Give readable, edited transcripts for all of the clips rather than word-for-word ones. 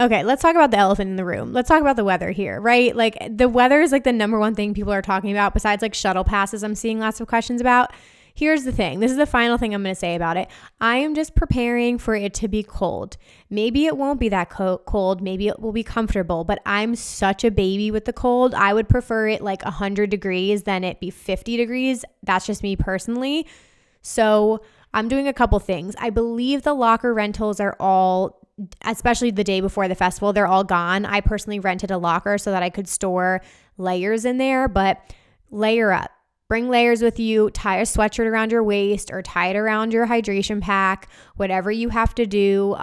Okay, let's talk about the elephant in the room. Let's talk about the weather here, right? Like the weather is like the number one thing people are talking about besides like shuttle passes I'm seeing lots of questions about. Here's the thing. This is the final thing I'm going to say about it. I am just preparing for it to be cold. Maybe it won't be that cold. Maybe it will be comfortable, but I'm such a baby with the cold. I would prefer it like 100 degrees than it be 50 degrees. That's just me personally. So I'm doing a couple things. I believe the locker rentals are all, especially the day before the festival, they're all gone. I personally rented a locker so that I could store layers in there, but layer up. Bring layers with you, tie a sweatshirt around your waist or tie it around your hydration pack, whatever you have to do.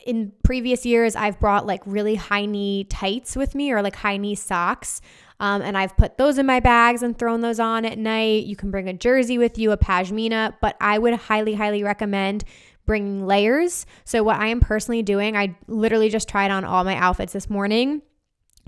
In previous years, I've brought like really high knee tights with me or like high knee socks. And I've put those in my bags and thrown those on at night. You can bring a jersey with you, a pashmina, but I would highly, highly recommend bringing layers. So what I am personally doing, I literally just tried on all my outfits this morning.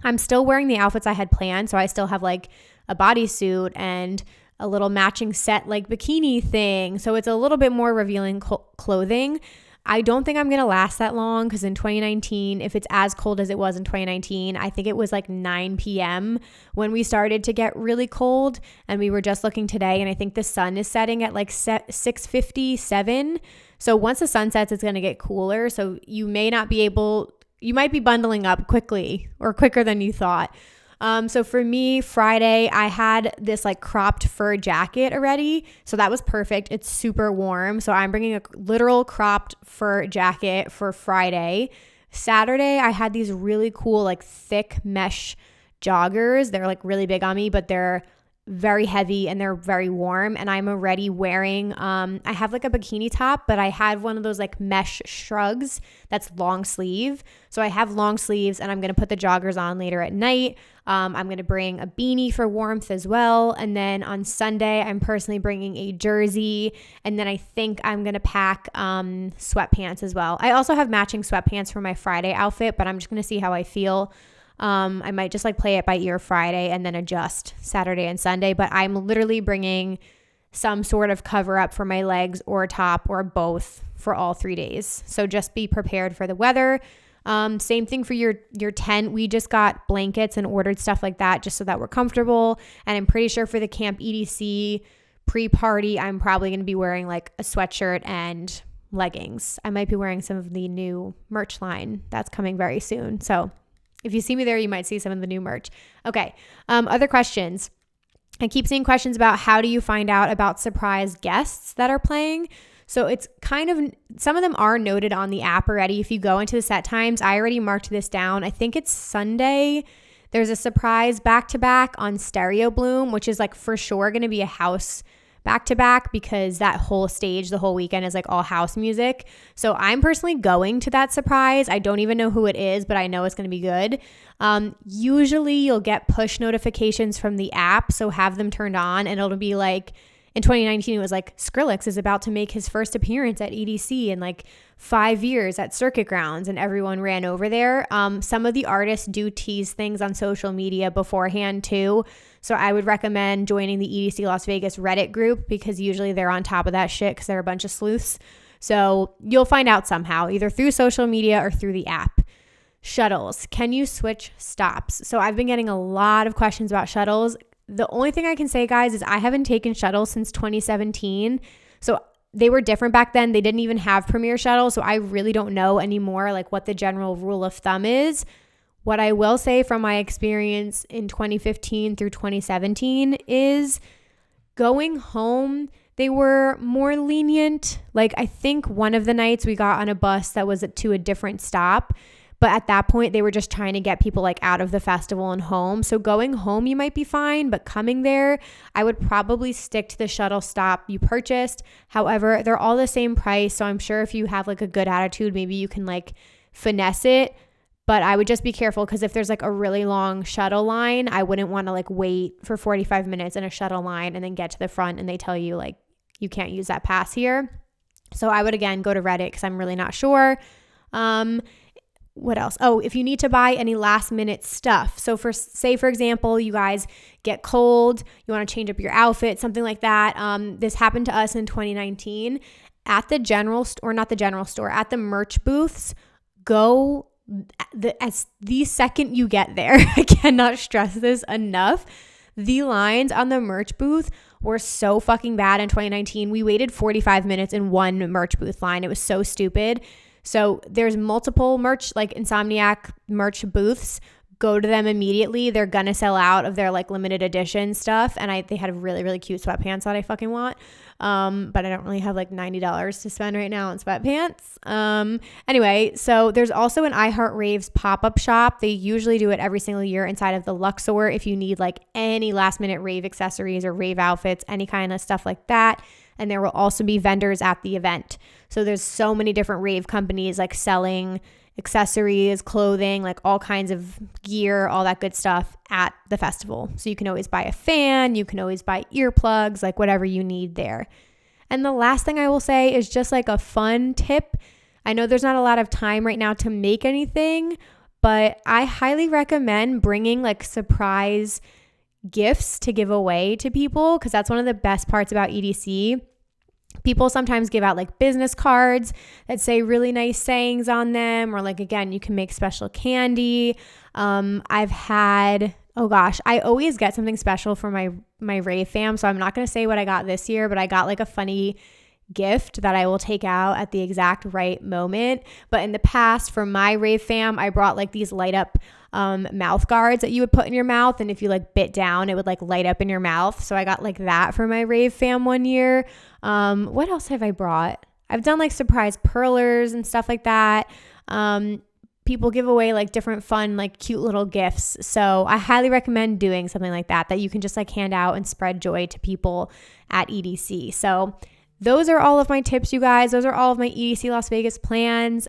I'm still wearing the outfits I had planned. So I still have like a bodysuit and a little matching set like bikini thing. So it's a little bit more revealing clothing. I don't think I'm going to last that long because in 2019, if it's as cold as it was in 2019, I think it was like 9 p.m. when we started to get really cold, and we were just looking today and I think the sun is setting at like 6:57. So once the sun sets, it's going to get cooler. So you might be bundling up quickly or quicker than you thought. So for me, Friday, I had this like cropped fur jacket already. So that was perfect. It's super warm. So I'm bringing a literal cropped fur jacket for Friday. Saturday, I had these really cool like thick mesh joggers. They're like really big on me, but they're very heavy and they're very warm. And I'm already wearing, I have like a bikini top, but I had one of those like mesh shrugs that's long sleeve. So I have long sleeves and I'm going to put the joggers on later at night. I'm going to bring a beanie for warmth as well. And then on Sunday, I'm personally bringing a jersey. And then I think I'm going to pack sweatpants as well. I also have matching sweatpants for my Friday outfit, but I'm just going to see how I feel. I might just like play it by ear Friday and then adjust Saturday and Sunday, but I'm literally bringing some sort of cover up for my legs or top or both for all 3 days. So just be prepared for the weather. Same thing for your tent. We just got blankets and ordered stuff like that just so that we're comfortable. And I'm pretty sure for the camp EDC pre-party, I'm probably going to be wearing like a sweatshirt and leggings. I might be wearing some of the new merch line that's coming very soon. So if you see me there, you might see some of the new merch. Okay. Other questions. I keep seeing questions about how do you find out about surprise guests that are playing? So it's kind of, some of them are noted on the app already. If you go into the set times, I already marked this down. I think it's Sunday. There's a surprise back-to-back on Stereo Bloom, which is like for sure going to be a house back-to-back because that whole stage, the whole weekend is like all house music. So I'm personally going to that surprise. I don't even know who it is, but I know it's going to be good. Usually you'll get push notifications from the app, so have them turned on and it'll be like, in 2019, it was like Skrillex is about to make his first appearance at EDC in like 5 years at Circuit Grounds, and everyone ran over there. Some of the artists do tease things on social media beforehand too. So I would recommend joining the EDC Las Vegas Reddit group because usually they're on top of that shit because they're a bunch of sleuths. So you'll find out somehow, either through social media or through the app. Shuttles. Can you switch stops? So I've been getting a lot of questions about shuttles. The only thing I can say, guys, is I haven't taken shuttles since 2017. So they were different back then. They didn't even have Premier shuttles. So I really don't know anymore like what the general rule of thumb is. What I will say from my experience in 2015 through 2017 is going home, they were more lenient. Like I think one of the nights we got on a bus that was to a different stop. But at that point, they were just trying to get people like out of the festival and home. So going home, you might be fine. But coming there, I would probably stick to the shuttle stop you purchased. However, they're all the same price. So I'm sure if you have like a good attitude, maybe you can like finesse it. But I would just be careful because if there's like a really long shuttle line, I wouldn't want to like wait for 45 minutes in a shuttle line and then get to the front and they tell you like you can't use that pass here. So I would again go to Reddit because I'm really not sure. What else? Oh, if you need to buy any last minute stuff. So for example, you guys get cold, you want to change up your outfit, something like that. This happened to us in 2019 at the general store, not the general store, at the merch booths. Go the second you get there, I cannot stress this enough, the lines on the merch booth were so fucking bad in 2019. We waited 45 minutes in one merch booth line. It was so stupid. So there's multiple merch, like Insomniac merch booths. Go to them immediately. They're gonna sell out of their like limited edition stuff. And they had really, really cute sweatpants that I fucking want. But I don't really have like $90 to spend right now on sweatpants. Anyway, so there's also an iHeart Rave's pop-up shop. They usually do it every single year inside of the Luxor if you need like any last minute rave accessories or rave outfits, any kind of stuff like that. And there will also be vendors at the event. So there's so many different rave companies like selling accessories, clothing, like all kinds of gear, all that good stuff at the festival. So you can always buy a fan, you can always buy earplugs, like whatever you need there. And the last thing I will say is just like a fun tip. I know there's not a lot of time right now to make anything, but I highly recommend bringing like surprise gifts to give away to people, because that's one of the best parts about EDC. People sometimes give out like business cards that say really nice sayings on them, or like, again, you can make special candy. I've had, I always get something special for my Rave fam. So I'm not going to say what I got this year, but I got like a funny gift that I will take out at the exact right moment. But in the past, for my Rave fam, I brought like these light up mouth guards that you would put in your mouth, and if you like bit down, it would like light up in your mouth. So I got like that for my Rave fam one year. What else have I brought? I've done like surprise perlers and stuff like that. People give away like different fun, like cute little gifts. So I highly recommend doing something like that you can just like hand out and spread joy to people at EDC. So those are all of my tips, you guys. Those are all of my EDC Las Vegas plans.